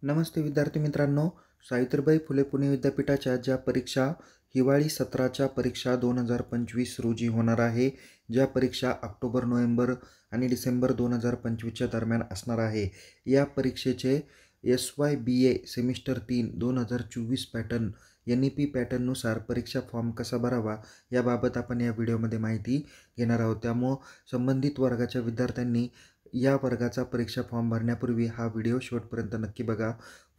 नमस्ते विद्यार्थी मित्रांनो, सावित्रीबाई फुले पुणे विद्यापीठाच्या ज्या परीक्षा हिवाळी सत्राच्या परीक्षा 2025 रोजी होणार आहे, ज्या परीक्षा ऑक्टोबर, नोव्हेंबर आणि डिसेंबर 2025च्या दरम्यान असणार आहे, या परीक्षेचे SYBA सेमिस्टर 3 2024 पॅटर्न NEP पॅटर्ननुसार परीक्षा फॉर्म कसा भरावा याबाबत आपण या व्हिडिओमध्ये माहिती घेणार आहोत। त्यामुळे संबंधित वर्गाच्या विद्यार्थ्यांनी या वर्गाचा परीक्षा फॉर्म भरण्यापूर्वी हा व्हिडिओ शेवटपर्यंत नक्की बघा।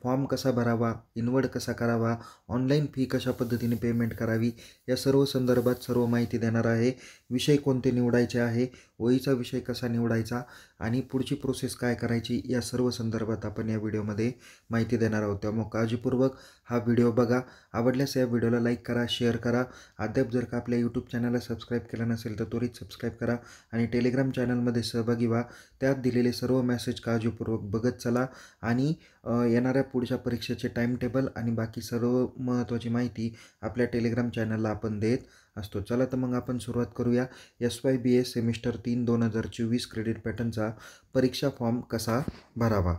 फॉर्म कसा भरावा, इन्वर्ट कसा करावा, ऑनलाईन फी कशा पद्धतीने पेमेंट करावी या सर्व संदर्भात सर्व माहिती देणार आहे। विषय कोणते निवडायचे आहे, वहीचा विषय कसा निवडायचा आणि पुढची प्रोसेस काय करायची या सर्व संदर्भात आपण या व्हिडिओमध्ये माहिती देणार आहोत। त्यामुळे काळजीपूर्वक हा व्हिडिओ बघा। आवडल्यास या व्हिडिओला लाईक करा, शेअर करा। अद्याप जर का आपल्या यूट्यूब चॅनलला सबस्क्राईब केलं नसेल तर त्वरित सबस्क्राईब करा आणि टेलिग्राम चॅनलमध्ये सहभागी व्हा। त्यात दिलेले सर्व मेसेज काळजीपूर्वक बघत चला आणि येणाऱ्या पुढच्या परीक्षेचे टाइम टेबल आणि बाकी सर्व महत्त्वाची माहिती आपल्या टेलिग्राम चॅनलला आपण देत असतो। चला तर मग आपण सुरुवात करूया। SYBA सेमिस्टर 3 2024 क्रेडिट पॅटर्नचा परीक्षा फॉर्म कसा भरावा।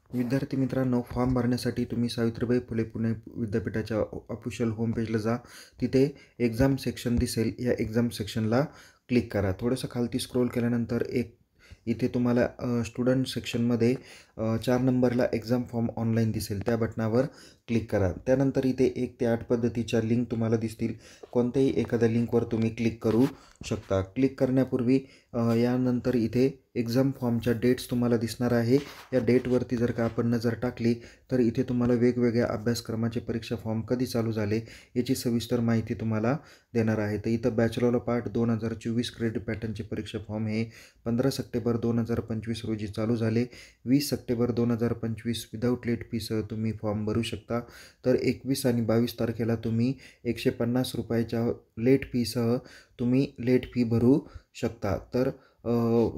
विद्यार्थी मित्रांनो, फॉर्म भरण्यासाठी तुम्ही सावित्रीबाई फुले पुणे विद्यापीठाच्या ऑफिशियल होम पेजला जा। तिथे एक्झाम सेक्शन दिसेल, या एक्झाम सेक्शनला क्लिक करा। थोडंसं खालती स्क्रोल केल्यानंतर इथे तुम्हाला स्टुडंट सेक्शनमध्ये 4 नंबरला एक्झाम फॉर्म ऑनलाईन दिसेल, त्या बटनावर क्लिक करा। त्यानंतर इथे 1 ते 8 पद्धतीच्या लिंक तुम्हाला दिसतील, कोणत्याही एखाद्या लिंकवर तुम्ही क्लिक करू शकता। क्लिक करण्यापूर्वी यानंतर इथे एक्झाम फॉर्मच्या डेट्स तुम्हाला दिसणार आहे। या डेटवरती जर का आपण नजर टाकली तर इथे तुम्हाला वेगवेगळ्या अभ्यासक्रमाचे परीक्षा फॉर्म कधी चालू झाले याची सविस्तर माहिती तुम्हाला देणार आहे। तर इथं बॅचलर ऑफ आर्ट 2024 क्रेडिट पॅटर्नचे परीक्षा फॉर्म हे 15 सप्टेंबर 2025 रोजी चालू झाले। 20 सप्टेंबर 2025 विदाऊट लेट फीसह तुम्ही फॉर्म भरू शकता। तर 21 आणि 22 तारखेला तुम्ही 150 रुपयाच्या लेट फीसह तुम्ही लेट फी भरू शकता। तर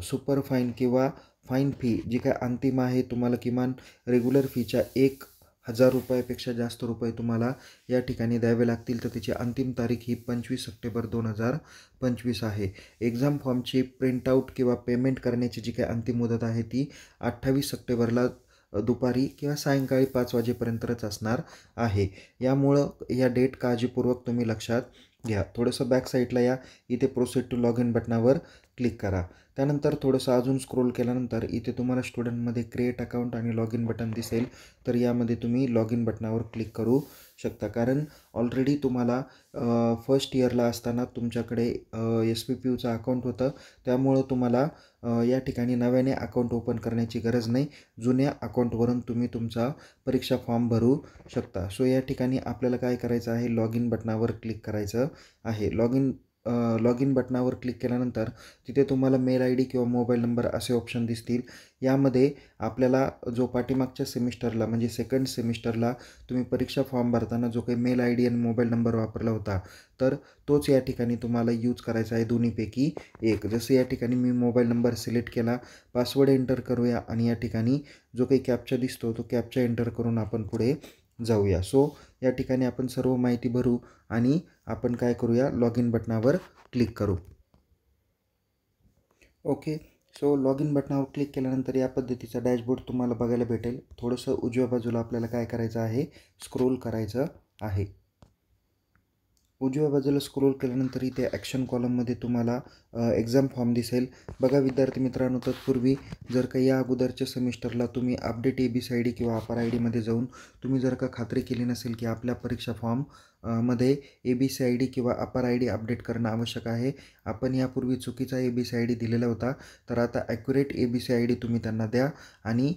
सुपर फाईन किंवा फाईन फी जी काय अंतिम आहे, तुम्हाला किमान रेग्युलर फीच्या 1000 रुपयापेक्षा जास्त रुपये तुम्हाला या ठिकाणी द्यावे लागतील। तर त्याची अंतिम तारीख ही 25 सप्टेंबर 2025 आहे। एक्झाम फॉर्मची प्रिंटआउट किंवा पेमेंट करण्याची जी काही अंतिम मुदत आहे ती 28 सप्टेंबरला दुपारी किंवा सायंकाळी 5 वाजेपर्यंतच असणार आहे। यामुळं या डेट काळजीपूर्वक तुम्ही लक्षात घ्या। थोडंसं बॅक साईडला या, इथे प्रोसीड टू लॉग इन बटनावर क्लिक करा। त्यानंतर थोडंसं अजून स्क्रोल केल्यानंतर इथे तुम्हाला स्टुडंटमध्ये क्रिएट अकाउंट आणि लॉग इन बटन दिसेल, तर यामध्ये तुम्ही लॉग इन बटनावर क्लिक करू शकता। कारण ऑलरेडी तुम्हाला फर्स्ट इयरला असताना तुमच्याकडे SPPUचं अकाउंट होतं, त्यामुळं तुम्हाला या ठिकाणी नव्याने अकाउंट ओपन करण्याची गरज नाही। जुन्या अकाउंटवरून तुम्ही तुमचा परीक्षा फॉर्म भरू शकता। सो या ठिकाणी आपल्याला काय करायचं आहे, लॉग इन बटनावर क्लिक करायचं आहे। लॉग इन बटनावर क्लिक केल्यानंतर तिथे तुम्हाला मेल ID किंवा मोबाईल नंबर असे ऑप्शन दिसतील। यामध्ये आपल्याला जो पाठीमागच्या सेमिस्टरला म्हणजे सेकंड सेमिस्टरला तुम्ही परीक्षा फॉर्म भरताना जो काही मेल ID आणि मोबाईल नंबर वापरला होता, तर तोच या ठिकाणी तुम्हाला यूज करायचा आहे दोन्हीपैकी एक। जसं या ठिकाणी मी मोबाईल नंबर सिलेक्ट केला, पासवर्ड एंटर करूया आणि या ठिकाणी जो काही कॅप्चा दिसतो तो कॅप्चा एंटर करून आपण पुढे जाऊया। सो या ठिकाणी आपण सर्व माहिती भरू आणि आपण काय करूया, लॉग इन बटनावर क्लिक करू। ओके, सो लॉग इन बटनावर क्लिक केल्यानंतर या पद्धतीचा डॅशबोर्ड तुम्हाला बघायला भेटेल। थोडंसं उजव्या बाजूला आपल्याला काय करायचं आहे, स्क्रोल करायचं आहे। उजव्या बाजूला स्क्रोल केल्यानंतर इथे ॲक्शन कॉलममध्ये तुम्हाला एक्झाम फॉर्म दिसेल। बघा विद्यार्थी मित्रांनो, तत्पूर्वी जर का या अगोदरच्या सेमिस्टरला तुम्ही अपडेट ABCID किंवा अपर ID जाऊन तुम्ही जर का खात्री केली नसेल की आपल्या परीक्षा फॉर्म मध्ये ABCID किंवा अपर ID अपडेट करणं आवश्यक आहे, आपण यापूर्वी चुकीचा ABCID दिलेला होता, तर आता ॲक्युरेट ABCID तुम्ही त्यांना द्या आणि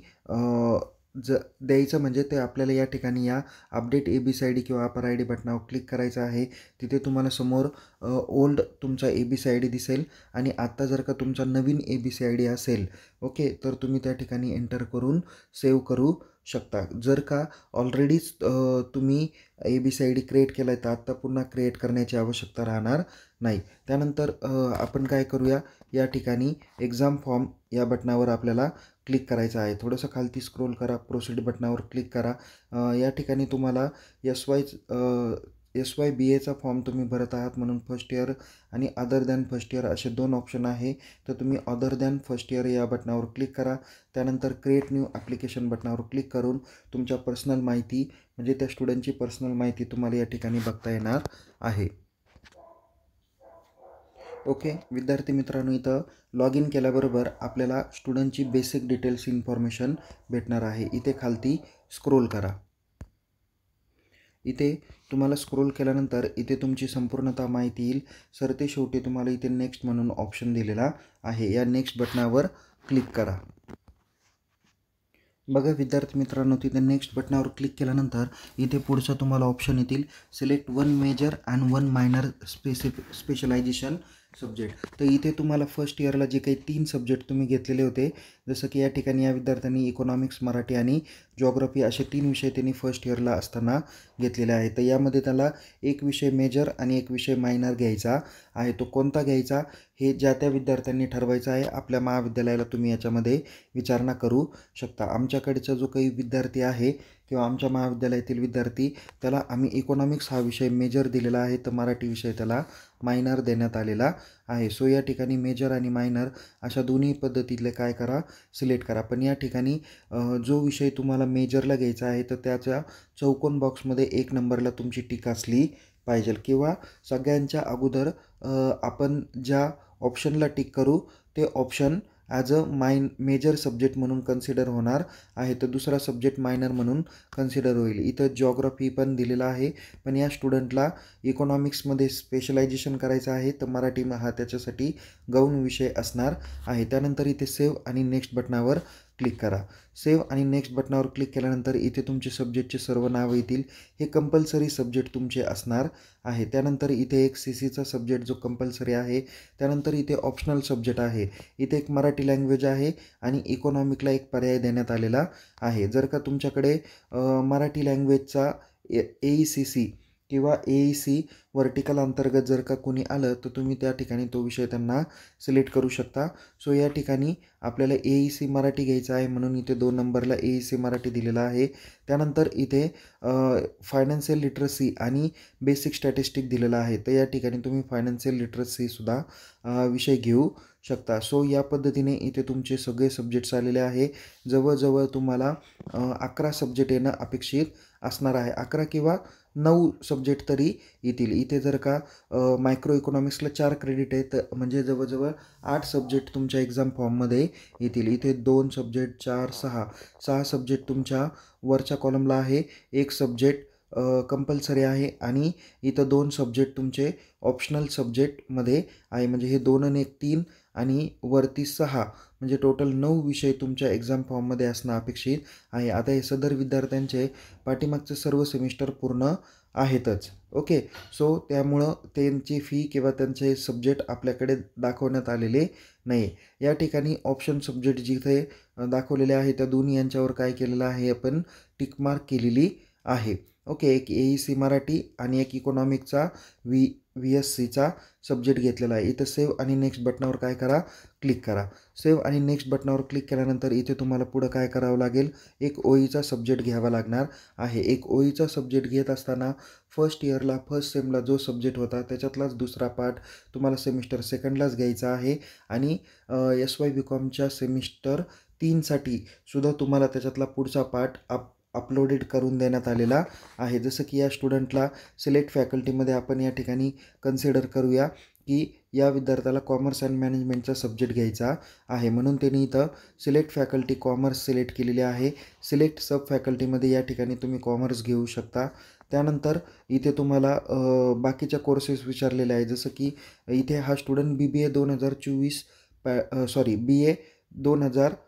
द्यायचं म्हणजे ते आपल्याला या ठिकाणी या अपडेट ABCID किंवा अपर ID बटनावर क्लिक करायचं आहे। तिथे तुम्हाला समोर ओल्ड तुमचा ABCID दिसेल आणि आत्ता जर का तुमचा नवीन ABCID असेल, ओके, तर तुम्ही त्या ठिकाणी एंटर करून सेव्ह करू शकता। जर का ऑलरेडीच तुम्ही ABCID क्रिएट केला आहे तर आत्ता पुन्हा क्रिएट करण्याची आवश्यकता राहणार नाही। त्यानंतर आपण काय करूया, या ठिकाणी एक्झाम फॉर्म या बटनावर आपल्याला क्लिक करायचं आहे। थोडंसं खालती स्क्रोल करा, प्रोसीड बटनावर क्लिक करा। या ठिकाणी तुम्हाला SYBAचा फॉर्म तुम्ही भरत आहात म्हणून फर्स्ट इयर आणि अदर दॅन फर्स्ट इयर असे 2 ऑप्शन आहे. तर तुम्ही अदर दॅन फर्स्ट इयर या बटनावर क्लिक करा. त्यानंतर क्रिएट न्यू ॲप्लिकेशन बटनावर क्लिक करून तुमच्या पर्सनल माहिती म्हणजे त्या स्टुडंटची पर्सनल माहिती तुम्हाला या ठिकाणी बघता येणार आहे. ओके विद्यार्थी मित्रांनो, इथं लॉग इन केल्याबरोबर आपल्याला स्टुडंटची बेसिक डिटेल्स इन्फॉर्मेशन भेटणार आहे. इथे खालती स्क्रोल करा. इथे तुम्हाला स्क्रोल केल्यानंतर इथे तुमची संपूर्णतः माहिती येईल. सरते शेवटी तुम्हाला इथे नेक्स्ट म्हणून ऑप्शन दिलेला आहे. या नेक्स्ट बटनावर क्लिक करा. बघा विद्यार्थी मित्रांनो, तिथे नेक्स्ट बटनावर क्लिक केल्यानंतर इथे पुढचा तुम्हाला ऑप्शन येतील. Select 1 major and 1 minor specialization subject. तर इथे तुम्हाला फर्स्ट इयरला जे काही 3 सब्जेक्ट तुम्ही घेतलेले होते, जसं की या ठिकाणी या विद्यार्थ्यांनी इकॉनॉमिक्स, मराठी आणि जॉग्रफी असे 3 विषय त्यांनी फर्स्ट इयरला असताना घेतलेले आहेत. तर यामध्ये त्याला एक विषय मेजर आणि एक विषय मायनर घ्यायचा आहे. तो कोणता घ्यायचा हे ज्या त्या विद्यार्थ्यांनी ठरवायचं आहे. आपल्या महाविद्यालयाला तुम्ही याच्यामध्ये विचारणा करू शकता. आमच्याकडचा जो काही विद्यार्थी आहे किंवा आमच्या महाविद्यालयातील विद्यार्थी, त्याला आम्ही इकॉनॉमिक्स हा विषय मेजर दिलेला आहे, तर मराठी विषय त्याला मायनर देण्यात आलेला आहे. सो या ठिकाणी मेजर आणि मायनर अशा दोन्ही पद्धतीतले काय करा, सिलेक्ट करा. पण या ठिकाणी जो विषय तुम्हाला मेजरला घ्यायचा आहे तर त्याच्या चौकोन बॉक्समध्ये 1 नंबरला तुमची टिक असली पाहिजे किंवा सगळ्यांच्या अगोदर आपण ज्या ऑप्शनला टिक करू ते option as a major subject म्हणून कन्सिडर होणार आहे, तर दुसरा सब्जेक्ट मायनर म्हणून कन्सिडर होईल. इथं जॉग्रफी पण दिलेला आहे, पण या स्टुडंटला इकॉनॉमिक्समध्ये स्पेशलायझेशन करायचं आहे, तर मराठी हा त्याच्यासाठी गौण विषय असणार आहे. त्यानंतर इथे सेव्ह आणि नेक्स्ट बटनावर क्लिक करा. सेव्ह आणि नेक्स्ट बटनावर क्लिक केल्यानंतर इथे तुमचे सब्जेक्टचे सर्व नावं येतील. हे कंपल्सरी सब्जेक्ट तुमचे असणार आहे. त्यानंतर इथे एक CCचा सब्जेक्ट जो कंपल्सरी आहे. त्यानंतर इथे ऑप्शनल सब्जेक्ट आहे. इथे एक मराठी लँग्वेज आहे आणि इकॉनॉमिकला एक पर्याय देण्यात आलेला आहे. जर का तुमच्याकडे मराठी लँग्वेजचा AECC किंवा AEC वर्टिकल अंतर्गत जर का कोणी आलं तर तुम्ही त्या ठिकाणी तो विषय त्यांना सिलेक्ट करू शकता. सो या ठिकाणी आपल्याला AEC मराठी घ्यायचं आहे म्हणून इथे 2 नंबरला AEC मराठी दिलेला आहे. त्यानंतर इथे फायनान्शियल लिटरसी आणि बेसिक स्टॅटिस्टिक दिलेला आहे, तर या ठिकाणी तुम्ही फायनान्शियल लिटरसीसुद्धा विषय घेऊ शकता. सो या पद्धतीने इथे तुमचे सगळे सब्जेक्ट्स आलेले आहे. जवळजवळ तुम्हाला 11 सब्जेक्ट येणं अपेक्षित असणार आहे. 11 किंवा 9 सब्जेक्ट तरी येतील. इथे जर का मायक्रो इकॉनॉमिक्सला 4 क्रेडिट आहे, तर म्हणजे जवळजवळ 8 सब्जेक्ट तुमच्या एक्झाम फॉर्ममध्ये येतील. इथे 2 सब्जेक्ट 4 6 सब्जेक्ट तुमच्या वरच्या कॉलमला आहे. 1 सब्जेक्ट कंपल्सरी आहे आणि इथं 2 सब्जेक्ट तुमचे ऑप्शनल सब्जेक्टमध्ये आहे. म्हणजे हे 2 आणि 1 3 आणि वरती 6 म्हणजे टोटल 9 विषय तुमच्या एक्झाम फॉर्ममध्ये असणं अपेक्षित आहे. आता हे सदर विद्यार्थ्यांचे पाठीमागचे सर्व सेमिस्टर पूर्ण आहेतच. ओके, सो त्यामुळं त्यांची फी किंवा त्यांचे सब्जेक्ट आपल्याकडे दाखवण्यात आलेले नाही. या ठिकाणी ऑप्शन सब्जेक्ट जिथे दाखवलेले आहे त्या दोन्ही यांच्यावर काय केलेलं आहे, आपण टिकमार्क केलेली आहे. ओके, एक AEC मराठी आणि एक इकॉनॉमिकचा VSCचा सब्जेक्ट घेतलेला आहे. इथं सेव्ह आणि नेक्स्ट बटनावर काय करा, क्लिक करा. सेव्ह आणि नेक्स्ट बटनावर क्लिक केल्यानंतर इथे तुम्हाला पुढं काय करावं लागेल, एक OEचा सब्जेक्ट घ्यावा लागणार आहे. एक OEचा सब्जेक्ट घेत असताना फर्स्ट इयरला फर्स्ट सेमला जो सब्जेक्ट होता त्याच्यातलाच दुसरा पार्ट तुम्हाला सेमिस्टर सेकंडलाच घ्यायचा आहे आणि SYBCOMच्या सेमिस्टर 3साठी सुद्धा तुम्हाला त्याच्यातला पुढचा पार्ट अपलोडेड करून देण्यात आलेला आहे. जसं की या स्टुडंटला सिलेक्ट फॅकल्टीमध्ये आपण या ठिकाणी कन्सिडर करूया की या विद्यार्थ्याला कॉमर्स अँड मॅनेजमेंटचा सब्जेक्ट घ्यायचा आहे, म्हणून त्यांनी इथं सिलेक्ट फॅकल्टी कॉमर्स सिलेक्ट केलेली आहे. सिलेक्ट सब फॅकल्टीमध्ये या ठिकाणी तुम्ही कॉमर्स घेऊ शकता. त्यानंतर इथे तुम्हाला बाकीच्या कोर्सेस विचारलेले आहे. जसं की इथे हा स्टुडंट BA 2024 BA 2000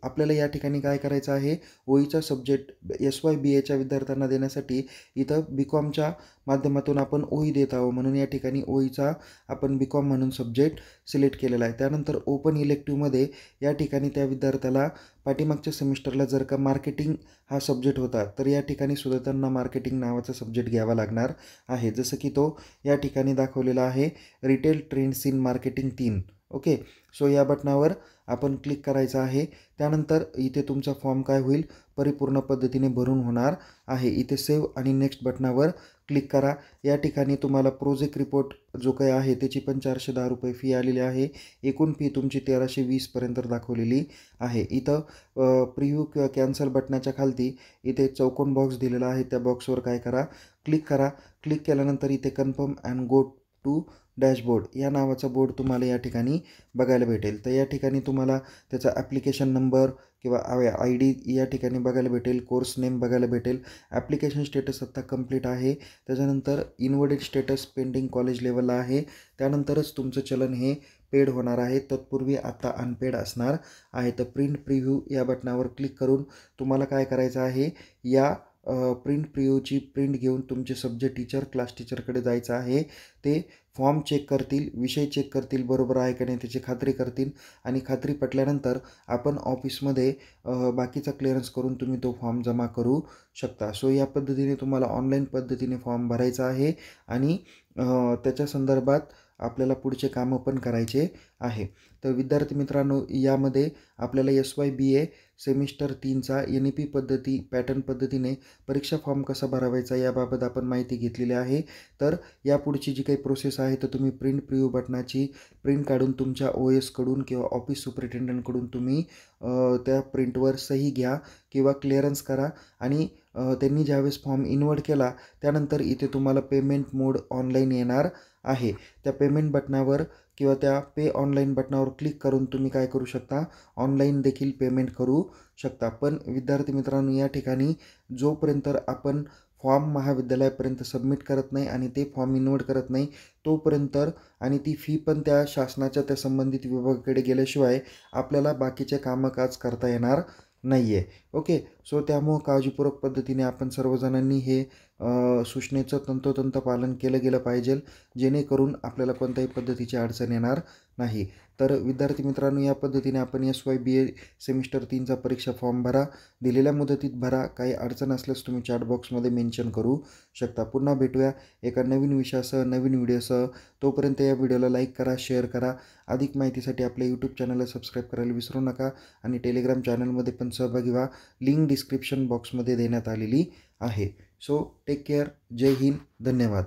आपल्याला या ठिकाणी काय करायचं आहे, OEचा सब्जेक्ट SYBAच्या विद्यार्थ्यांना देण्यासाठी इथं BCOMच्या माध्यमातून आपण OE देत आहोत, म्हणून या ठिकाणी OEचा आपण BCOM म्हणून सब्जेक्ट सिलेक्ट केलेला आहे. त्यानंतर ओपन इलेक्टिव्हमध्ये या ठिकाणी त्या विद्यार्थ्याला पाठीमागच्या सेमिस्टरला जर का मार्केटिंग हा सब्जेक्ट होता तर या ठिकाणी सुद्धा त्यांना मार्केटिंग नावाचा सब्जेक्ट घ्यावा लागणार आहे. जसं की तो या ठिकाणी दाखवलेला आहे, retail trends in marketing 3. Okay, so या बटनावर आपण क्लिक करायचं आहे. त्यानंतर इथे तुमचा फॉर्म काय होईल, परिपूर्ण पद्धतीने भरून होणार आहे. इथे सेव्ह आणि नेक्स्ट बटनावर क्लिक करा। या ठिकाणी तुम्हाला प्रोजेक्ट रिपोर्ट जो काही आहे त्याची पण 410 रुपये फी आलेली आहे। एकूण फी तुमची 1320 पर्यंत दाखवलेली आहे। इथं प्रिव्ह्यू किंवा कॅन्सल बटनाच्या खालती इथे चौकोन बॉक्स दिलेला आहे, त्या बॉक्सवर काय करा, क्लिक करा। क्लिक केल्यानंतर इथे confirm and go to dashboard या नावाचा बोर्ड तुम्हाला या ठिकाणी बघायला भेटेल। तर या ठिकाणी तुम्हाला त्याचा ॲप्लिकेशन नंबर किंवा ID या ठिकाणी बघायला भेटेल, कोर्स नेम बघायला भेटेल। ॲप्लिकेशन स्टेटस आत्ता कंप्लीट आहे, त्याच्यानंतर इनवर्डेड स्टेटस पेंडिंग कॉलेज लेवलला आहे, त्यानंतरच तुमचं चलन हे पेड होणार आहे, तत्पूर्वी आता अनपेड असणार आहे। तर प्रिंट प्रिव्ह्यू या बटनावर क्लिक करून तुम्हाला काय करायचं आहे, या प्रिंट प्रिव्ह्यूची प्रिंट घेऊन तुमचे सब्जेक्ट टीचर क्लास टीचरकडे जायचं आहे। ते फॉर्म चेक करतील, विषय चेक करतील, बरोबर आहे का नाही त्याची खात्री करतील आणि खात्री पटल्यानंतर आपण ऑफिसमध्ये बाकीचा क्लिअरन्स करून तुम्ही तो फॉर्म जमा करू शकता। सो या पद्धतीने तुम्हाला ऑनलाईन पद्धतीने फॉर्म भरायचा आहे आणि त्याच्या संदर्भात आपल्याला पुढचे कामं पण करायचे आहे। तर विद्यार्थी मित्रांनो, यामध्ये आपल्याला SYBA सेमिस्टर 3चा NEP पद्धती पॅटर्न पद्धतीने परीक्षा फॉर्म कसा भरावायचा याबाबत आपण माहिती घेतलेली आहे। तर यापुढची जी काही प्रोसेस आहे तर तुम्ही प्रिंट प्रिव्ह्यू बटनाची प्रिंट काढून तुमच्या OS कडून किंवा ऑफिस सुपरिटेंडंटकडून तुम्ही त्या प्रिंटवर सही घ्या किंवा क्लिअरन्स करा आणि त्यांनी ज्यावेळेस फॉर्म इन्वर्ट केला त्यानंतर इथे तुम्हाला पेमेंट मोड ऑनलाईन येणार आहे। त्या पेमेंट बटनावर किंवा त्या पे ऑनलाईन बटनावर क्लिक करून तुम्ही काय करू शकता, ऑनलाईन देखील पेमेंट करू शकता। पण विद्यार्थी मित्रांनो, या ठिकाणी जोपर्यंत आपण फॉर्म महाविद्यालयापर्यंत सबमिट करत नाही आणि ते फॉर्म इन्वर्ट करत नाही तोपर्यंत आणि ती फी पण त्या शासनाच्या त्या संबंधित विभागाकडे गेल्याशिवाय आपल्याला बाकीचे कामकाज करता येणार नाही आहे। ओके, सो त्यामुळं काळजीपूर्वक पद्धतीने आपण सर्वजणांनी हे सूचनेचं तंतोतंत पालन केलं गेलं पाहिजे, जेणेकरून आपल्याला कोणत्याही पद्धतीची अडचण येणार नाही। तर विद्यार्थी मित्रांनो, या पद्धतीने आपण SYBA सेमिस्टर 3चा परीक्षा फॉर्म भरा, दिलेल्या मुदतीत भरा। काही अडचण असल्यास तुम्ही चॅट बॉक्समध्ये मेन्शन करू शकता। पुन्हा भेटूया एका नवीन विषयासह, नवीन व्हिडिओसह। तोपर्यंत या व्हिडिओला लाईक करा, शेअर करा। अधिक माहितीसाठी आपल्या यूट्यूब चॅनलला सबस्क्राईब करायला विसरू नका आणि टेलिग्राम चॅनलमध्ये पण सहभागी व्हा, लिंक डिस्क्रिप्शन बॉक्समध्ये देण्यात आलेली आहे। सो टेक केअर, जय हिंद, धन्यवाद।